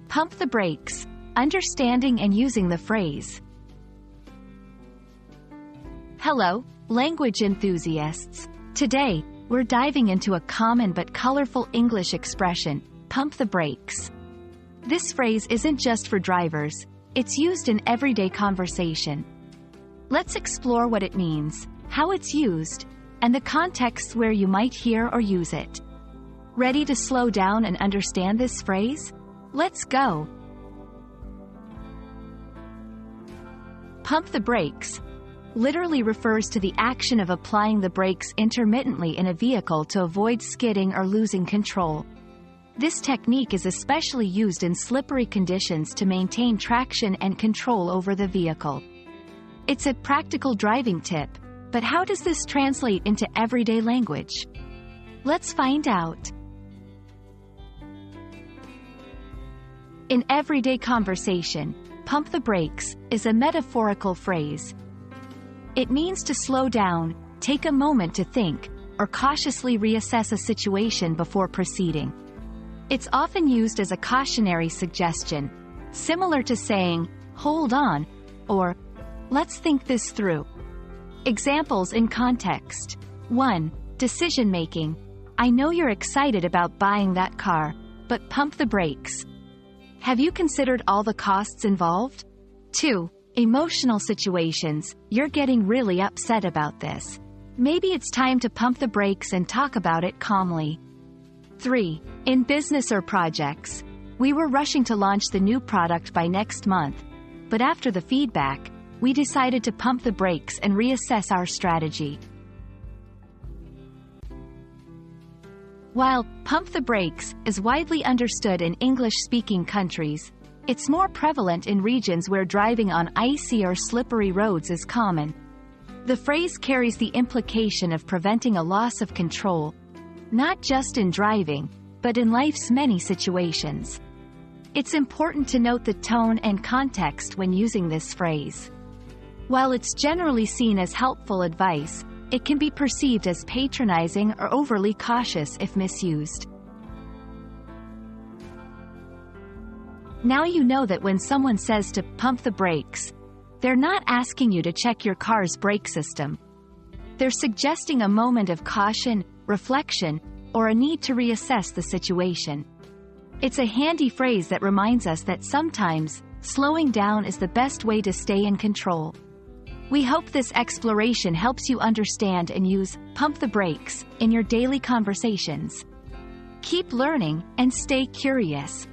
Pump the brakes. Understanding and using the phrase. Hello, language enthusiasts. Today, we're diving into a common but colorful English expression, pump the brakes. This phrase isn't just for drivers, it's used in everyday conversation. Let's explore what it means, how it's used, and the contexts where you might hear or use it. Ready to slow down and understand this phrase? Let's go! Pump the brakes literally refers to the action of applying the brakes intermittently in a vehicle to avoid skidding or losing control. This technique is especially used in slippery conditions to maintain traction and control over the vehicle. It's a practical driving tip, but how does this translate into everyday language? Let's find out. In everyday conversation, pump the brakes is a metaphorical phrase. It means to slow down, take a moment to think, or cautiously reassess a situation before proceeding. It's often used as a cautionary suggestion, similar to saying, hold on, or let's think this through. Examples in context. 1. Decision making. I know you're excited about buying that car, but pump the brakes. Have you considered all the costs involved? 2. Emotional situations. You're getting really upset about this. Maybe it's time to pump the brakes and talk about it calmly. 3. In business or projects. We were rushing to launch the new product by next month, but after the feedback, we decided to pump the brakes and reassess our strategy. While pump the brakes is widely understood in English-speaking countries, it's more prevalent in regions where driving on icy or slippery roads is common. The phrase carries the implication of preventing a loss of control, not just in driving, but in life's many situations. It's important to note the tone and context when using this phrase. While it's generally seen as helpful advice, it can be perceived as patronizing or overly cautious if misused. Now you know that when someone says to pump the brakes, they're not asking you to check your car's brake system. They're suggesting a moment of caution, reflection, or a need to reassess the situation. It's a handy phrase that reminds us that sometimes, slowing down is the best way to stay in control. We hope this exploration helps you understand and use pump the brakes in your daily conversations. Keep learning and stay curious.